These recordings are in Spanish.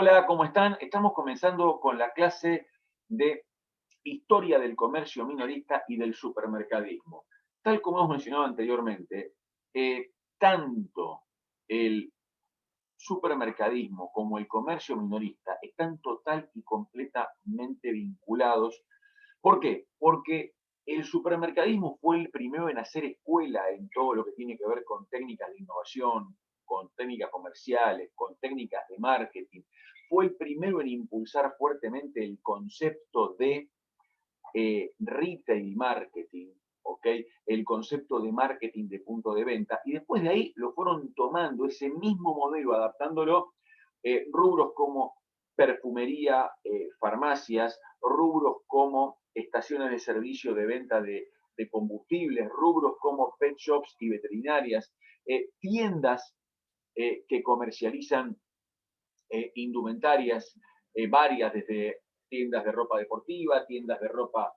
Hola, ¿cómo están? Estamos comenzando con la clase de Historia del Comercio Minorista y del Supermercadismo. Tal como hemos mencionado anteriormente, tanto el supermercadismo como el comercio minorista están total y completamente vinculados. ¿Por qué? Porque el supermercadismo fue el primero en hacer escuela en todo lo que tiene que ver con técnicas de innovación, con técnicas comerciales, con técnicas de marketing. Fue el primero en impulsar fuertemente el concepto de retail marketing, ¿ok? El concepto de marketing de punto de venta. Y después de ahí lo fueron tomando ese mismo modelo, adaptándolo rubros como perfumería, farmacias, rubros como estaciones de servicio de venta de combustibles, rubros como pet shops y veterinarias, tiendas que comercializan indumentarias varias, desde tiendas de ropa deportiva, tiendas de ropa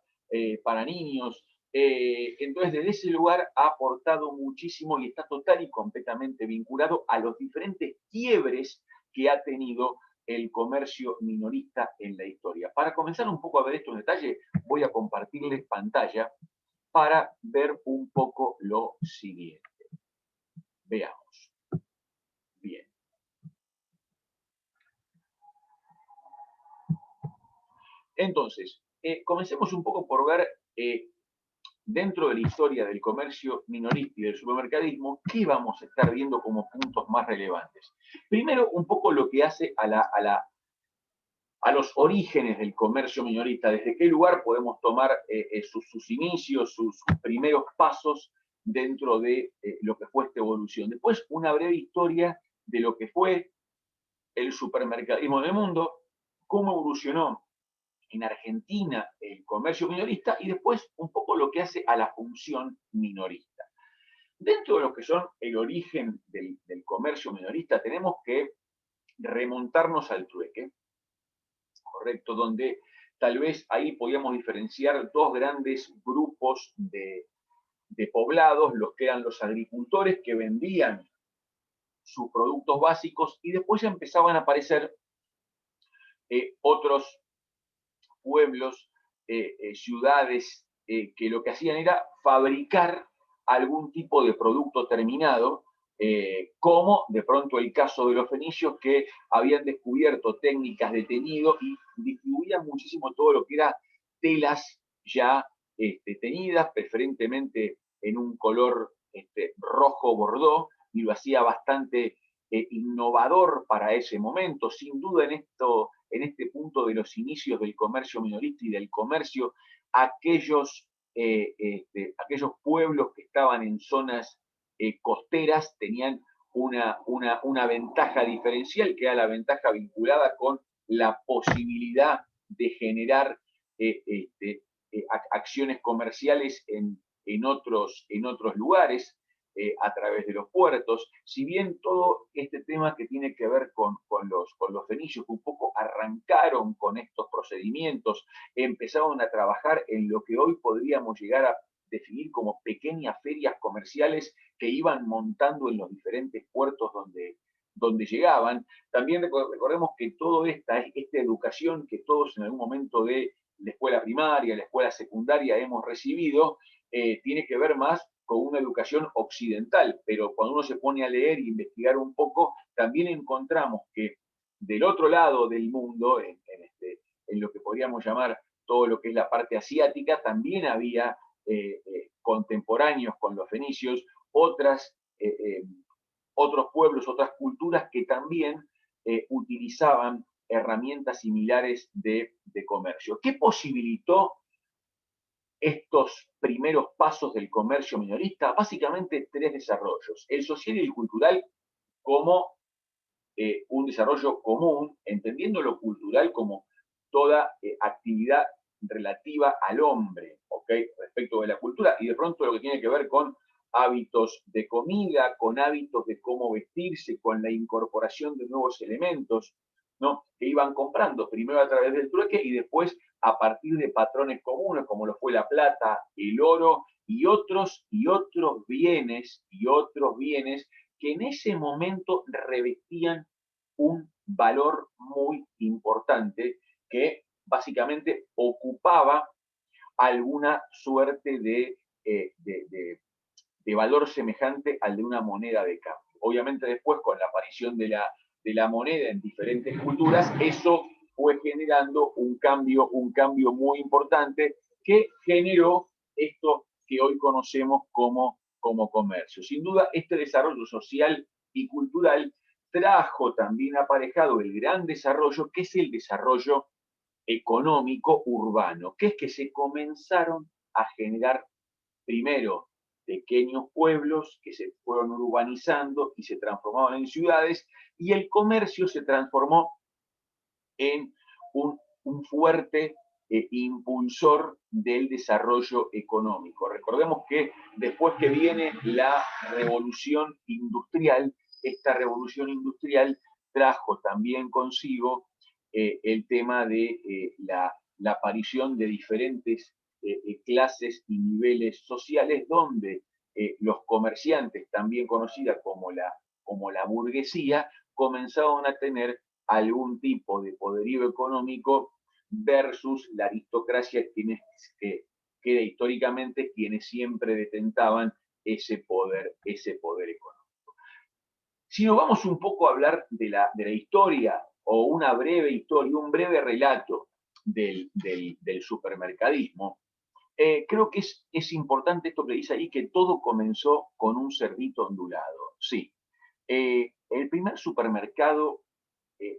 para niños. Entonces, desde ese lugar ha aportado muchísimo y está total y completamente vinculado a los diferentes quiebres que ha tenido el comercio minorista en la historia. Para comenzar un poco a ver esto en detalle, voy a compartirles pantalla para ver un poco lo siguiente. Veamos. Bien. Entonces, comencemos un poco por ver dentro de la historia del comercio minorista y del supermercadismo, ¿qué vamos a estar viendo como puntos más relevantes? Primero, un poco lo que hace a los orígenes del comercio minorista, desde qué lugar podemos tomar sus inicios, sus primeros pasos dentro de lo que fue esta evolución. Después, una breve historia de lo que fue el supermercadismo en el mundo, cómo evolucionó en Argentina el comercio minorista y después un poco lo que hace a la función minorista. Dentro de lo que son el origen del comercio minorista, tenemos que remontarnos al trueque, ¿correcto? Donde tal vez ahí podíamos diferenciar dos grandes grupos de poblados, los que eran los agricultores que vendían sus productos básicos y después ya empezaban a aparecer otros pueblos, ciudades, que lo que hacían era fabricar algún tipo de producto terminado, como de pronto el caso de los fenicios que habían descubierto técnicas de teñido y distribuían muchísimo todo lo que era telas ya teñidas, preferentemente en un color rojo bordó, y lo hacía bastante innovador para ese momento. Sin duda en este punto de los inicios del comercio minorista y del comercio, aquellos pueblos que estaban en zonas costeras tenían una ventaja diferencial, que era la ventaja vinculada con la posibilidad de generar acciones comerciales en otros lugares, a través de los puertos. Si bien todo este tema que tiene que ver con los fenicios, un poco arrancaron con estos procedimientos, empezaron a trabajar en lo que hoy podríamos llegar a definir como pequeñas ferias comerciales que iban montando en los diferentes puertos donde llegaban. También recordemos que toda esta educación que todos en algún momento de la escuela primaria, la escuela secundaria hemos recibido, tiene que ver más con una educación occidental, pero cuando uno se pone a leer e investigar un poco, también encontramos que del otro lado del mundo, en lo que podríamos llamar todo lo que es la parte asiática, también había contemporáneos con los fenicios, otros pueblos, otras culturas que también utilizaban herramientas similares de comercio. ¿Qué posibilitó estos primeros pasos del comercio minorista? Básicamente tres desarrollos. El social y el cultural como un desarrollo común, entendiendo lo cultural como toda actividad relativa al hombre, ¿ok? Respecto de la cultura, y de pronto lo que tiene que ver con hábitos de comida, con hábitos de cómo vestirse, con la incorporación de nuevos elementos, ¿no? Que iban comprando, primero a través del trueque y después a partir de patrones comunes, como lo fue la plata, el oro y otros bienes que en ese momento revestían un valor muy importante que básicamente ocupaba alguna suerte de valor semejante al de una moneda de cambio. Obviamente después, con la aparición de la moneda en diferentes culturas, eso fue generando un cambio muy importante que generó esto que hoy conocemos como comercio. Sin duda, este desarrollo social y cultural trajo también aparejado el gran desarrollo, que es el desarrollo económico urbano, que es que se comenzaron a generar primero pequeños pueblos que se fueron urbanizando y se transformaban en ciudades, y el comercio se transformó en un fuerte impulsor del desarrollo económico. Recordemos que después que viene la revolución industrial, esta revolución industrial trajo también consigo el tema de la aparición de diferentes clases y niveles sociales donde los comerciantes, también conocida como la burguesía, comenzaron a tener algún tipo de poderío económico versus la aristocracia, que era históricamente quienes siempre detentaban ese poder económico. Si nos vamos un poco a hablar de la historia, o una breve historia, un breve relato del supermercadismo, creo que es importante esto que dice ahí, que todo comenzó con un cerdito ondulado. Sí, el primer supermercado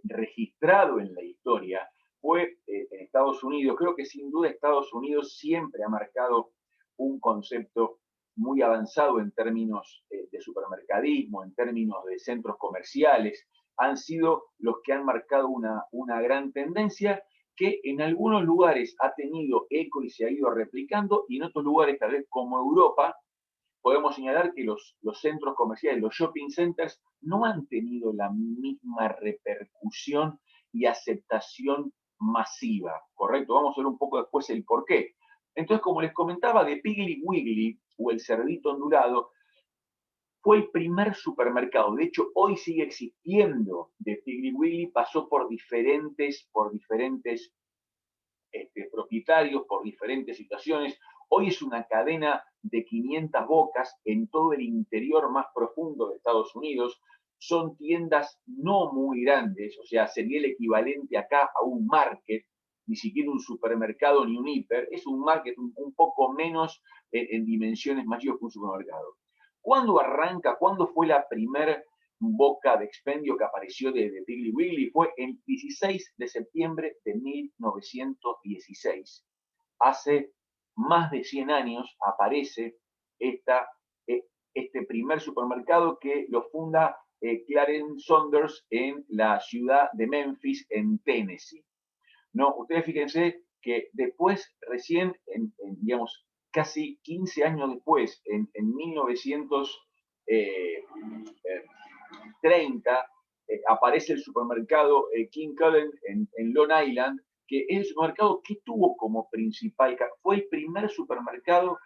registrado en la historia fue en Estados Unidos. Creo que sin duda Estados Unidos siempre ha marcado un concepto muy avanzado en términos de supermercadismo, en términos de centros comerciales. Han sido los que han marcado una gran tendencia que en algunos lugares ha tenido eco y se ha ido replicando, y en otros lugares, tal vez como Europa, podemos señalar que los centros comerciales, los shopping centers, no han tenido la misma repercusión y aceptación masiva, ¿correcto? Vamos a ver un poco después el por qué. Entonces, como les comentaba, de Piggly Wiggly, o el cerdito ondulado, fue el primer supermercado. De hecho, hoy sigue existiendo de Piggly Wiggly, pasó por diferentes propietarios, por diferentes situaciones. Hoy es una cadena de 500 bocas en todo el interior más profundo de Estados Unidos. Son tiendas no muy grandes, o sea, sería el equivalente acá a un market, ni siquiera un supermercado ni un hiper. Es un market un poco menos en dimensiones mayores que un supermercado. ¿Cuándo arranca? ¿Cuándo fue la primera boca de expendio que apareció de Piggly Wiggly? Fue el 16 de septiembre de 1916. Hace más de 100 años aparece este primer supermercado, que lo funda Clarence Saunders en la ciudad de Memphis, en Tennessee. No, ustedes fíjense que después, recién, digamos, casi 15 años después, en 1930, aparece el supermercado King Cullen en Long Island, que es el supermercado que tuvo como principal, fue el primer supermercado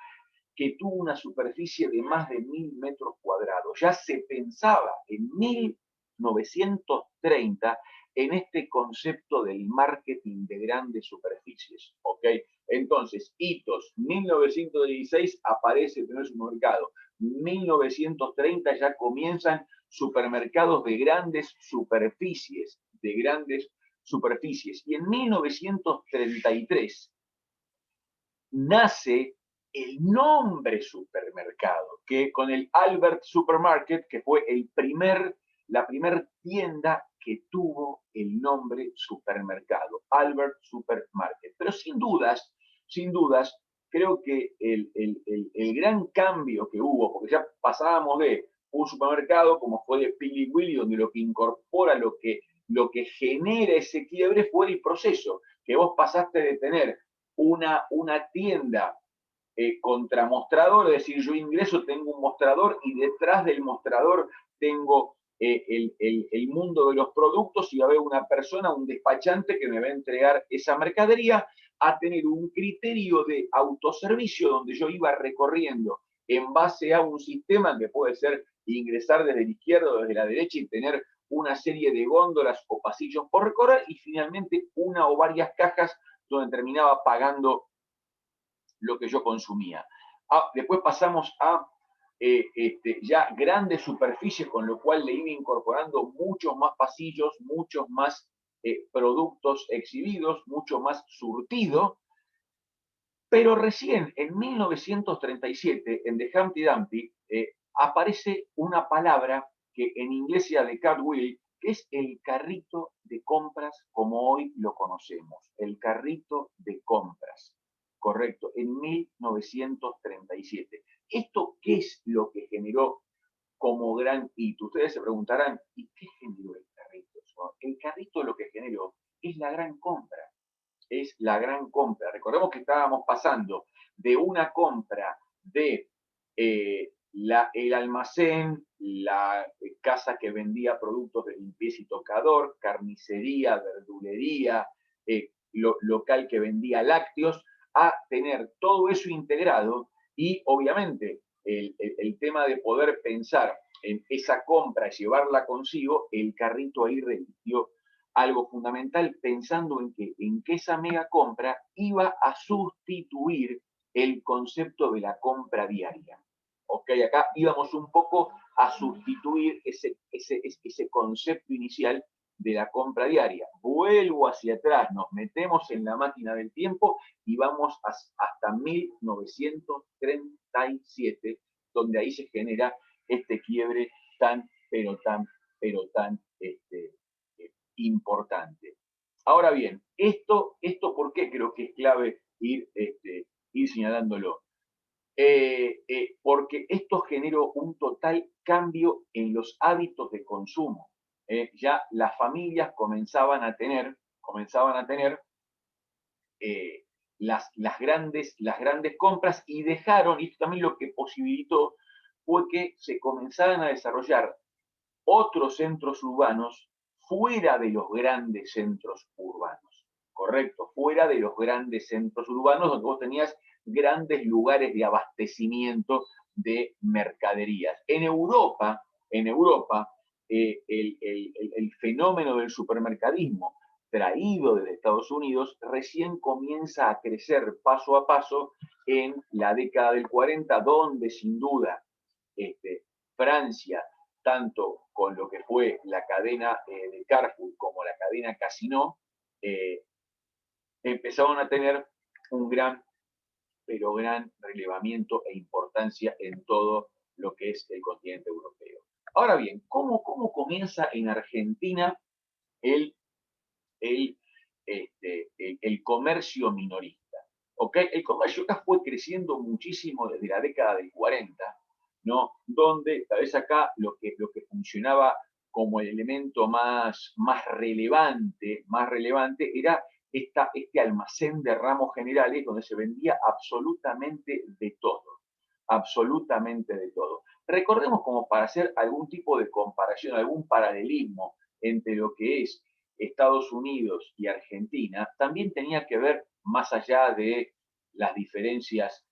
que tuvo una superficie de más de 1.000 metros cuadrados. Ya se pensaba en 1930 en este concepto del marketing de grandes superficies. ¿Ok? Entonces, hitos, 1916 aparece el primer supermercado, 1930 ya comienzan supermercados de grandes superficies, y en 1933 nace el nombre supermercado, que con el Albert Supermarket, que fue la primera tienda que tuvo el nombre supermercado, Albert Supermarket. Pero sin dudas, creo que el gran cambio que hubo, porque ya pasábamos de un supermercado como fue de Piggly Wiggly, donde lo que incorpora, lo que genera ese quiebre fue el proceso, que vos pasaste de tener una tienda contra mostrador, es decir, yo ingreso, tengo un mostrador, y detrás del mostrador tengo el mundo de los productos, y va a haber una persona, un despachante, que me va a entregar esa mercadería, a tener un criterio de autoservicio donde yo iba recorriendo en base a un sistema que puede ser ingresar desde la izquierda o desde la derecha y tener una serie de góndolas o pasillos por recorrer y finalmente una o varias cajas donde terminaba pagando lo que yo consumía. Después pasamos a ya grandes superficies, con lo cual le iba incorporando muchos más pasillos, muchos más productos exhibidos, mucho más surtido. Pero recién en 1937, en The Humpty Dumpty, aparece una palabra que en inglés sea de cartwheel, que es el carrito de compras como hoy lo conocemos, el carrito de compras, correcto, en 1937. ¿Esto qué es lo que generó como gran hito? Ustedes se preguntarán, ¿y qué generó el carrito? El carrito lo que generó es la gran compra, es la gran compra. Recordemos que estábamos pasando de una compra de el almacén, la casa que vendía productos de limpieza y tocador, carnicería, verdulería, local que vendía lácteos, a tener todo eso integrado y obviamente el tema de poder pensar en esa compra, llevarla consigo, el carrito ahí resistió algo fundamental, pensando en que esa mega compra iba a sustituir el concepto de la compra diaria. Ok, acá íbamos un poco a sustituir ese concepto inicial de la compra diaria. Vuelvo hacia atrás, nos metemos en la máquina del tiempo y vamos hasta 1937, donde ahí se genera este quiebre tan, pero tan importante. Ahora bien, esto ¿por qué creo que es clave ir señalándolo? Porque esto generó un total cambio en los hábitos de consumo. Ya las familias comenzaban a tener eh, las grandes compras y dejaron, y esto también lo que posibilitó fue que se comenzaran a desarrollar otros centros urbanos fuera de los grandes centros urbanos, ¿correcto? Fuera de los grandes centros urbanos donde vos tenías grandes lugares de abastecimiento de mercaderías. En Europa el fenómeno del supermercadismo traído desde Estados Unidos recién comienza a crecer paso a paso en la década del 40, donde sin duda Francia, tanto con lo que fue la cadena de Carrefour como la cadena Casino, empezaron a tener un gran, pero gran relevamiento e importancia en todo lo que es el continente europeo. Ahora bien, ¿cómo comienza en Argentina el, el, el comercio minorista? ¿Okay? El comercio acá fue creciendo muchísimo desde la década del 40, ¿no? Donde tal vez acá lo que funcionaba como el elemento más relevante era este almacén de ramos generales donde se vendía absolutamente de todo. Recordemos, como para hacer algún tipo de comparación, algún paralelismo entre lo que es Estados Unidos y Argentina, también tenía que ver, más allá de las diferencias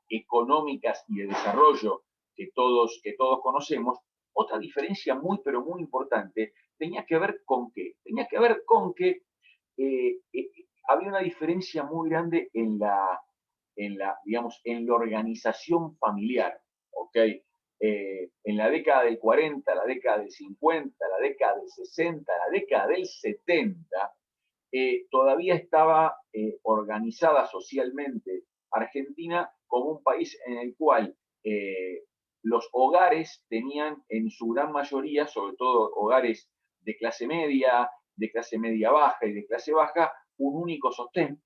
económicas y de desarrollo que todos conocemos, otra diferencia muy, pero muy importante tenía que ver con qué. Tenía que ver con que había una diferencia muy grande digamos, en la organización familiar, ¿ok? En la década del 40, la década del 50, la década del 60, la década del 70, todavía estaba organizada socialmente Argentina como un país en el cual los hogares tenían en su gran mayoría, sobre todo hogares de clase media baja y de clase baja, un único sostén,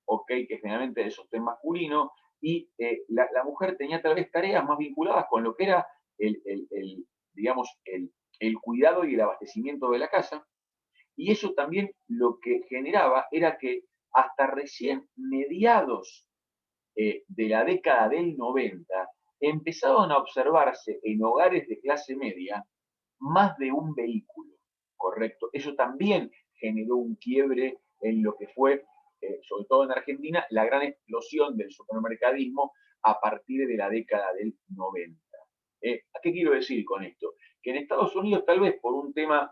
¿okay? Que generalmente es el sostén masculino, y la mujer tenía tal vez tareas más vinculadas con lo que era digamos, el cuidado y el abastecimiento de la casa, y eso también lo que generaba era que hasta recién mediados de la década del 90 empezaron a observarse en hogares de clase media más de un vehículo, ¿correcto? Eso también generó un quiebre en lo que fue, sobre todo en Argentina, la gran explosión del supermercadismo a partir de la década del 90. ¿A qué quiero decir con esto? que en Estados Unidos, tal vez por un tema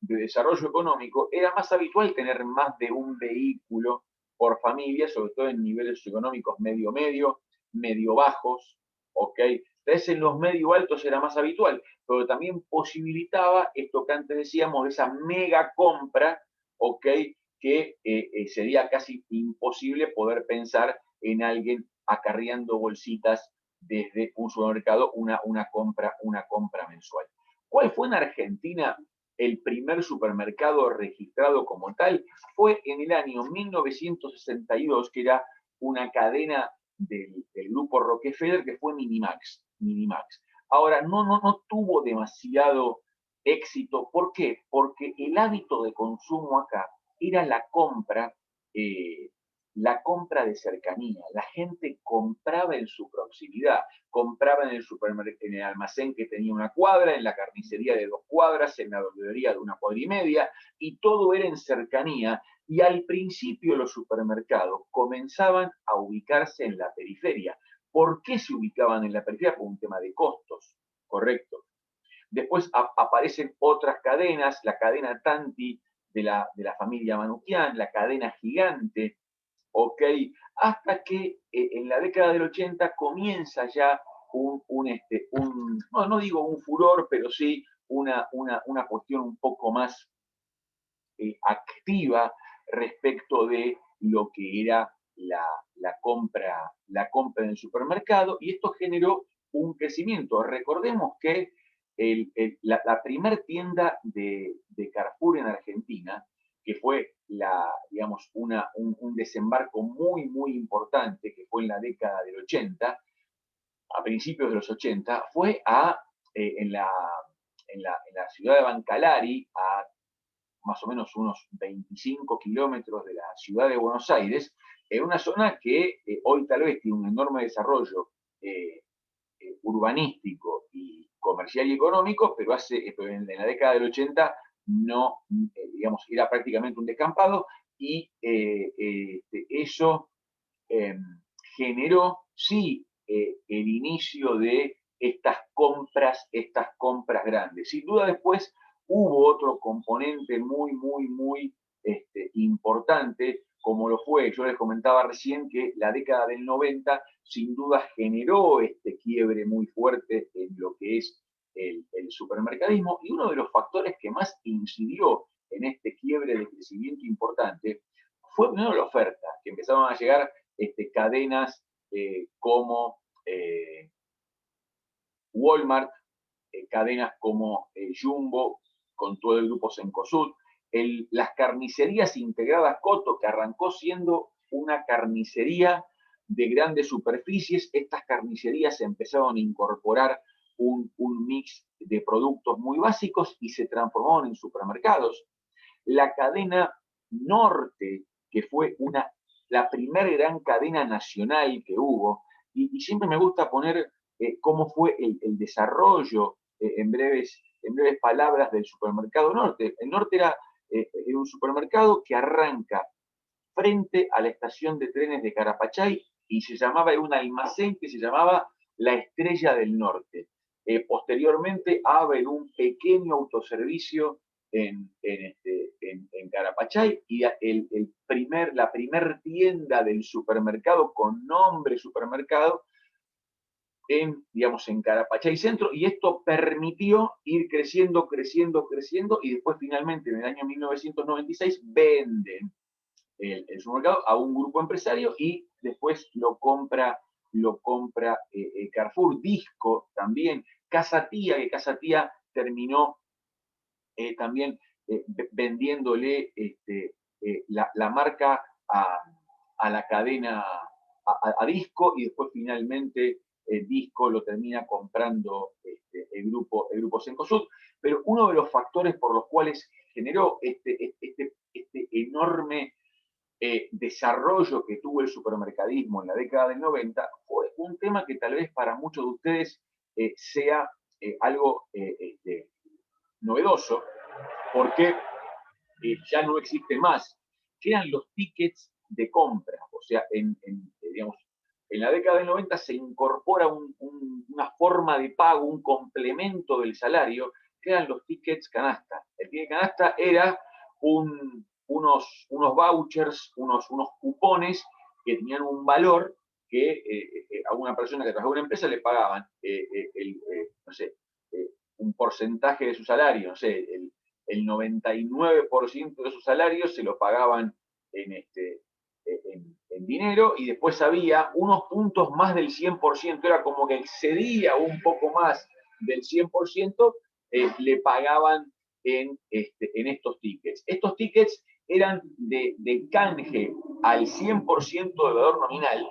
de desarrollo económico, era más habitual tener más de un vehículo por familia, sobre todo en niveles económicos medio-medio, medio-bajos, ¿ok? Entonces en los medio-altos era más habitual, pero también posibilitaba esto que antes decíamos, de esa mega compra, ¿ok? Que sería casi imposible poder pensar en alguien acarreando bolsitas desde un supermercado, una compra mensual. ¿Cuál fue en Argentina el primer supermercado registrado como tal? Fue en el año 1962, que era una cadena del grupo Rockefeller, que fue Minimax. Minimax. Ahora, no tuvo demasiado éxito. ¿Por qué? Porque el hábito de consumo acá era eh, la compra de cercanía. La gente compraba en su proximidad, compraba en el supermercado, en el almacén que tenía una cuadra, en la carnicería de 2 cuadras, en la verdulería de 1 cuadra y media, y todo era en cercanía. Y al principio los supermercados comenzaban a ubicarse en la periferia. ¿Por qué se ubicaban en la periferia? Por un tema de costos, correcto. Después aparecen otras cadenas, la cadena Tanti de la familia Manutian, la cadena Gigante, ¿ok? Hasta que en la década del 80 comienza ya no digo un furor, pero sí una cuestión un poco más activa respecto de lo que era la compra en el supermercado, y esto generó un crecimiento. Recordemos que la primer tienda de Carrefour en Argentina, que fue digamos, un desembarco muy, muy importante, que fue en la década del 80, a principios de los 80, fue en la ciudad de Bancalari, a más o menos unos 25 kilómetros de la ciudad de Buenos Aires, en una zona que hoy tal vez tiene un enorme desarrollo urbanístico y comercial y económico, pero en la década del 80 no, digamos, era prácticamente un descampado, y eso eh, generó, sí, el inicio de estas compras grandes. Sin duda después hubo otro componente muy, muy, muy importante, como lo fue, yo les comentaba recién que la década del 90 sin duda generó este quiebre muy fuerte en lo que es el supermercadismo, y uno de los factores que más incidió en este quiebre de crecimiento importante fue primero la oferta, que empezaron a llegar cadenas como Walmart, cadenas como Jumbo, con todo el grupo Cencosud, las carnicerías integradas Coto, que arrancó siendo una carnicería de grandes superficies. Estas carnicerías empezaron a incorporar un mix de productos muy básicos y se transformaron en supermercados. La cadena Norte, que fue la primera gran cadena nacional que hubo, y siempre me gusta poner cómo fue el desarrollo en breves palabras del supermercado Norte. El Norte era un supermercado que arranca frente a la estación de trenes de Carapachay, y era un almacén que se llamaba La Estrella del Norte. Posteriormente abre un pequeño autoservicio en Carapachay, y la primer tienda del supermercado con nombre supermercado digamos, en Carapachay Centro, y esto permitió ir creciendo, creciendo, creciendo, y después finalmente en el año 1996 venden el supermercado a un grupo empresario, y después lo compra Carrefour. Disco también, Casa Tía, que Casa Tía terminó también vendiéndole la marca a la cadena, a Disco, y después finalmente Disco lo termina comprando el grupo Cencosud. Pero uno de los factores por los cuales generó este enorme desarrollo que tuvo el supermercadismo en la década del 90 fue un tema que tal vez para muchos de ustedes sea algo novedoso, porque ya no existe más, que eran los tickets de compra. O sea, digamos, En la década del 90 se incorpora una forma de pago, un complemento del salario, que eran los tickets canasta. El ticket canasta era unos vouchers, unos cupones que tenían un valor que a una persona que trabajaba en una empresa le pagaban no sé, un porcentaje de su salario, no sé, el 99% de su salario se lo pagaban en dinero, y después había unos puntos más del 100%, era como que excedía un poco más del 100%, le pagaban en estos tickets. Estos tickets eran de canje al 100% del valor nominal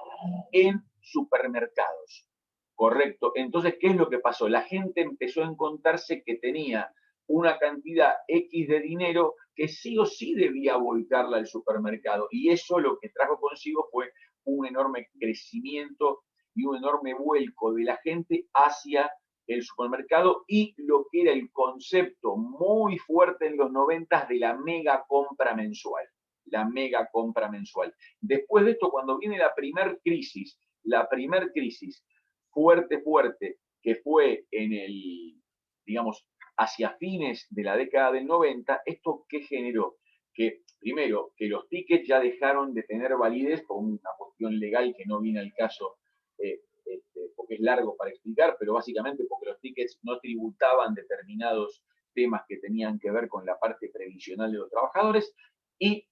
en supermercados. Correcto. Entonces, ¿qué es lo que pasó? La gente empezó a encontrarse que tenía una cantidad X de dinero que sí o sí debía volcarla al supermercado. Y eso lo que trajo consigo fue un enorme crecimiento y un enorme vuelco de la gente hacia el supermercado, y lo que era el concepto muy fuerte en los 90 de la mega compra mensual. La mega compra mensual. Después de esto, cuando viene la primer crisis fuerte, que fue digamos, hacia fines de la década del 90, ¿esto qué generó? Que primero, que los tickets ya dejaron de tener validez por una cuestión legal que no viene al caso, porque es largo para explicar, pero básicamente porque los tickets no tributaban determinados temas que tenían que ver con la parte previsional de los trabajadores, y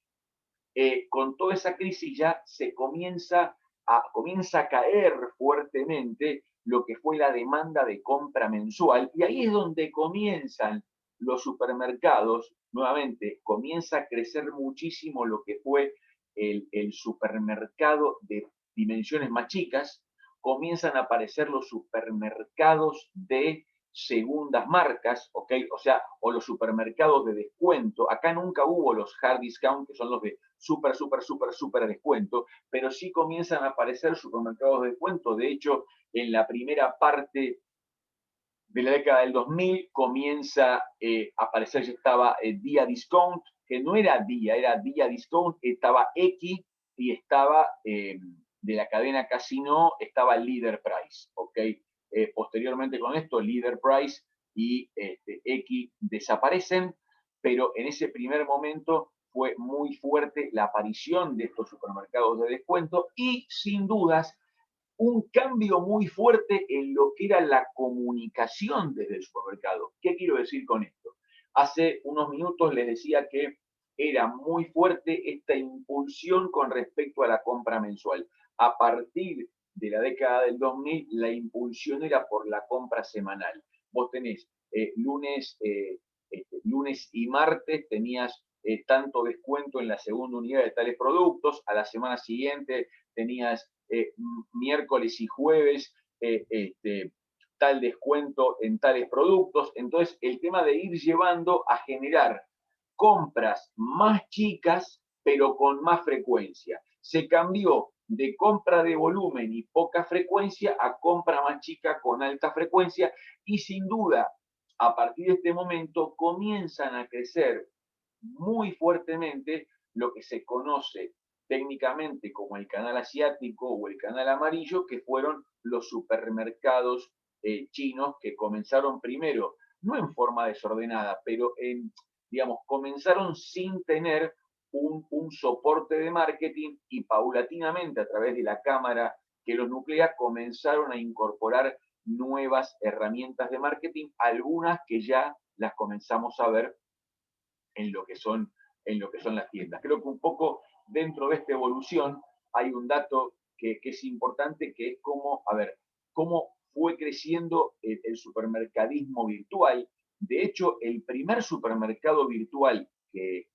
con toda esa crisis ya se comienza a caer fuertemente lo que fue la demanda de compra mensual, y ahí es donde comienzan los supermercados, nuevamente comienza a crecer muchísimo lo que fue el supermercado de dimensiones más chicas, comienzan a aparecer los supermercados de segundas marcas, ¿ok? O sea, o los supermercados de descuento. Acá nunca hubo los hard discount, que son los de súper descuento, pero sí comienzan a aparecer supermercados de descuento. De hecho, en la primera parte de la década del 2000 comienza a aparecer, ya estaba Día Discount, que no era Día, era Día Discount, estaba X, y estaba de la cadena Casino, estaba Leader Price, ¿ok? Posteriormente con esto, Leader Price y X desaparecen, pero en ese primer momento fue muy fuerte la aparición de estos supermercados de descuento, y sin dudas un cambio muy fuerte en lo que era la comunicación desde el supermercado. ¿Qué quiero decir con esto? Hace unos minutos les decía que era muy fuerte esta impulsión con respecto a la compra mensual. A partir de la década del 2000, la impulsión era por la compra semanal. Vos tenés lunes y martes, tenías tanto descuento en la segunda unidad de tales productos, a la semana siguiente tenías miércoles y jueves tal descuento en tales productos. Entonces, el tema de ir llevando a generar compras más chicas, pero con más frecuencia. Se cambió de compra de volumen y poca frecuencia a compra más chica con alta frecuencia, y sin duda, a partir de este momento comienzan a crecer muy fuertemente lo que se conoce técnicamente como el canal asiático o el canal amarillo, que fueron los supermercados chinos, que comenzaron primero, no en forma desordenada, pero digamos, comenzaron sin tener un soporte de marketing, y paulatinamente a través de la cámara que los nuclea comenzaron a incorporar nuevas herramientas de marketing, algunas que ya las comenzamos a ver en lo que son, las tiendas. Creo que un poco dentro de esta evolución hay un dato que es importante, que es cómo fue creciendo el supermercadismo virtual. De hecho, el primer supermercado virtual que,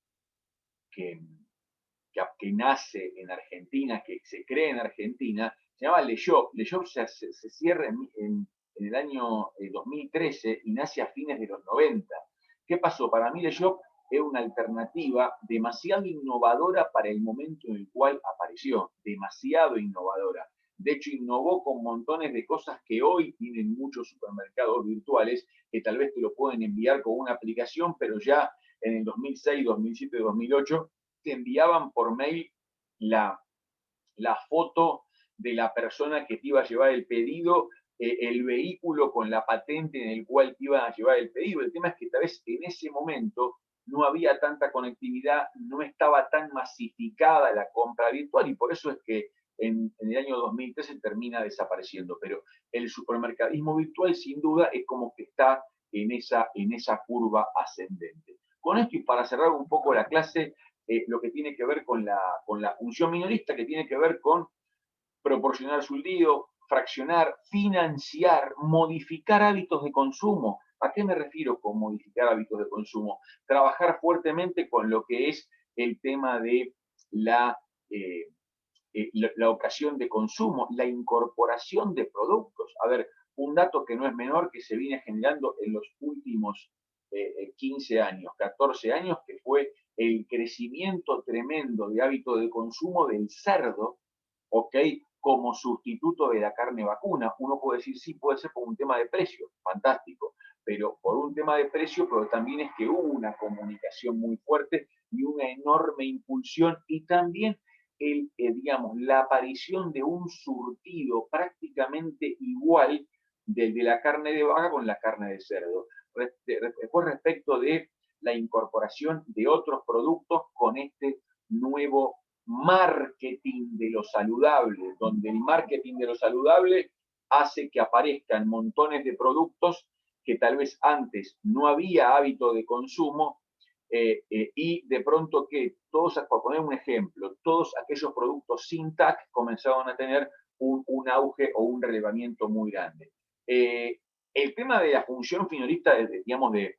que nace en Argentina, que se crea en Argentina, se llama Le Shop. Le Shop se cierra en el año 2013 y nace a fines de los 90. ¿Qué pasó? Para mí Le Shop es una alternativa demasiado innovadora para el momento en el cual apareció, demasiado innovadora. De hecho, innovó con montones de cosas que hoy tienen muchos supermercados virtuales, que tal vez te lo pueden enviar con una aplicación, pero ya en el 2006, 2007, 2008 te enviaban por mail la foto de la persona que te iba a llevar el pedido, el vehículo con la patente en el cual te iban a llevar el pedido. El tema es que tal vez en ese momento no había tanta conectividad, no estaba tan masificada la compra virtual y por eso es que en el año 2013 termina desapareciendo. Pero el supermercadismo virtual sin duda es como que está en esa curva ascendente. Con esto y para cerrar un poco la clase, lo que tiene que ver con la función minorista, que tiene que ver con proporcionar sueldo, fraccionar, financiar, modificar hábitos de consumo. ¿A qué me refiero con modificar hábitos de consumo? Trabajar fuertemente con lo que es el tema de la, eh, la ocasión de consumo, la incorporación de productos. A ver, un dato que no es menor que se viene generando en los últimos 15 años, 14 años, que fue el crecimiento tremendo de hábito de consumo del cerdo, ¿ok? Como sustituto de la carne vacuna. Uno puede decir, sí, puede ser por un tema de precio, fantástico, pero por un tema de precio, pero también es que hubo una comunicación muy fuerte y una enorme impulsión y también digamos, la aparición de un surtido prácticamente igual del de la carne de vaca con la carne de cerdo. Después respecto de la incorporación de otros productos con este nuevo marketing de lo saludable, donde el marketing de lo saludable hace que aparezcan montones de productos que tal vez antes no había hábito de consumo y de pronto que todos, por poner un ejemplo, todos aquellos productos sin TAC comenzaron a tener un auge o un relevamiento muy grande. El tema de la función minorista, digamos, de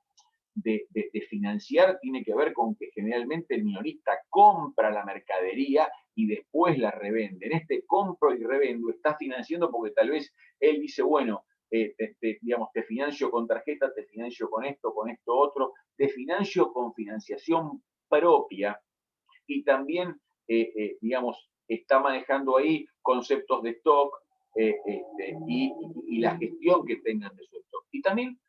financiar tiene que ver con que generalmente el minorista compra la mercadería y después la revende. En este compro y revendo está financiando porque tal vez él dice, bueno, digamos, te financio con tarjeta, te financio con esto otro, te financio con financiación propia y también, digamos, está manejando ahí conceptos de stock y la gestión que tengan de su stock. Y también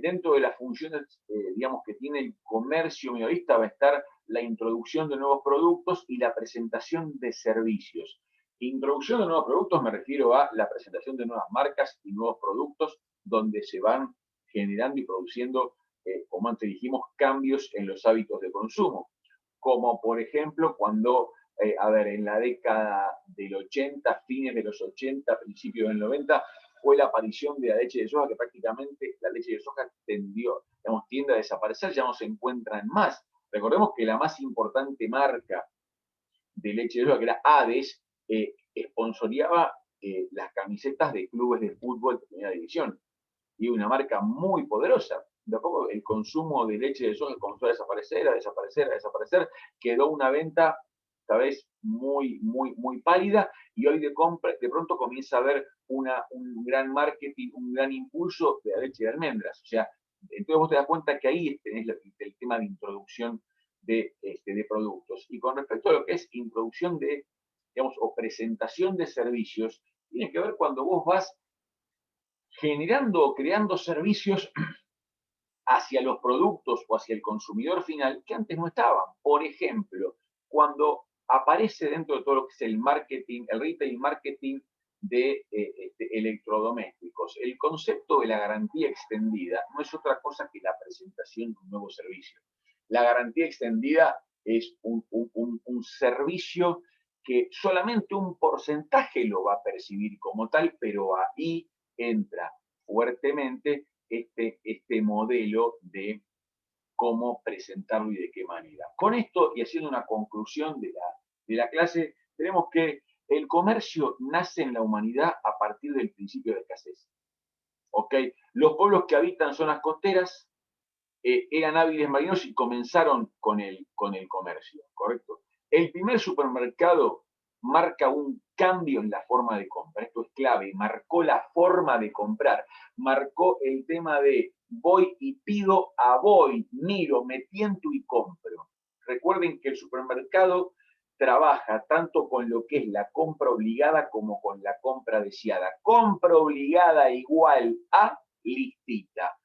dentro de las funciones, digamos, que tiene el comercio minorista va a estar la introducción de nuevos productos y la presentación de servicios. Introducción de nuevos productos me refiero a la presentación de nuevas marcas y nuevos productos donde se van generando y produciendo, como antes dijimos, cambios en los hábitos de consumo. Como por ejemplo cuando, a ver, en la década del 80, fines de los 80, principios del 90, fue la aparición de la leche de soja, que prácticamente la leche de soja tiende a desaparecer, ya no se encuentran más. Recordemos que la más importante marca de leche de soja, que era Hades, sponsoreaba las camisetas de clubes de fútbol de primera división. Y una marca muy poderosa. De a poco el consumo de leche de soja comenzó a desaparecer, a desaparecer, a desaparecer. Quedó una venta esta vez muy pálida y hoy de pronto comienza a haber un gran marketing, un gran impulso de la leche de almendras. O sea, entonces vos te das cuenta que ahí tenés el tema de introducción de productos. Y con respecto a lo que es introducción de, digamos, o presentación de servicios, tiene que ver cuando vos vas generando o creando servicios hacia los productos o hacia el consumidor final que antes no estaban. Por ejemplo, cuando aparece dentro de todo lo que es el marketing, el retail marketing de electrodomésticos, el concepto de la garantía extendida no es otra cosa que la presentación de un nuevo servicio. La garantía extendida es un servicio que solamente un porcentaje lo va a percibir como tal, pero ahí entra fuertemente este modelo de cómo presentarlo y de qué manera. Con esto, y haciendo una conclusión de la clase, tenemos que el comercio nace en la humanidad a partir del principio de escasez. ¿Ok? Los pueblos que habitan zonas costeras eran hábiles marinos y comenzaron con el comercio, ¿correcto? El primer supermercado marca un cambio en la forma de compra, esto es clave, marcó la forma de comprar, marcó el tema de voy y pido a voy, miro, me tiento y compro. Recuerden que el supermercado trabaja tanto con lo que es la compra obligada como con la compra deseada. Compra obligada igual a listita,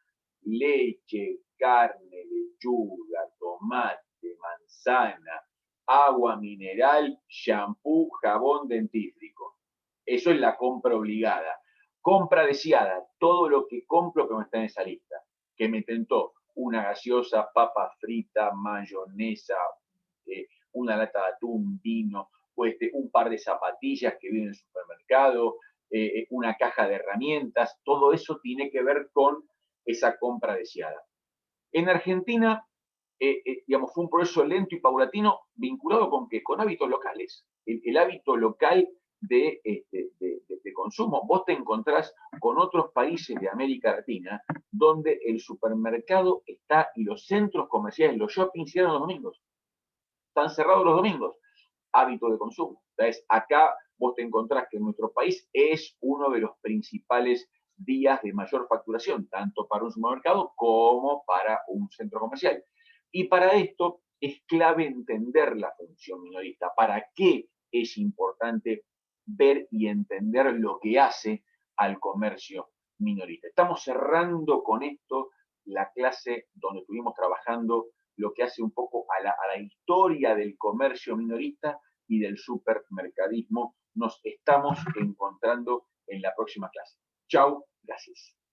leche, carne, lechuga, tomate, manzana, agua mineral, shampoo, jabón dentífrico. Eso es la compra obligada. Compra deseada, todo lo que compro que no está en esa lista, que me tentó una gaseosa, papa frita, mayonesa, una lata de atún, vino, o un par de zapatillas que viene en el supermercado, una caja de herramientas, todo eso tiene que ver con esa compra deseada. En Argentina, digamos, fue un proceso lento y paulatino vinculado con qué? Con hábitos locales. El hábito local de consumo. Vos te encontrás con otros países de América Latina donde el supermercado está y los centros comerciales, los shoppings cierran los domingos. Están cerrados los domingos. Hábito de consumo. Entonces, acá vos te encontrás que en nuestro país es uno de los principales días de mayor facturación, tanto para un supermercado como para un centro comercial. Y para esto es clave entender la función minorista. ¿Para qué es importante ver y entender lo que hace al comercio minorista? Estamos cerrando con esto la clase donde estuvimos trabajando lo que hace un poco a la historia del comercio minorista y del supermercadismo. Nos estamos encontrando en la próxima clase. Chau, gracias.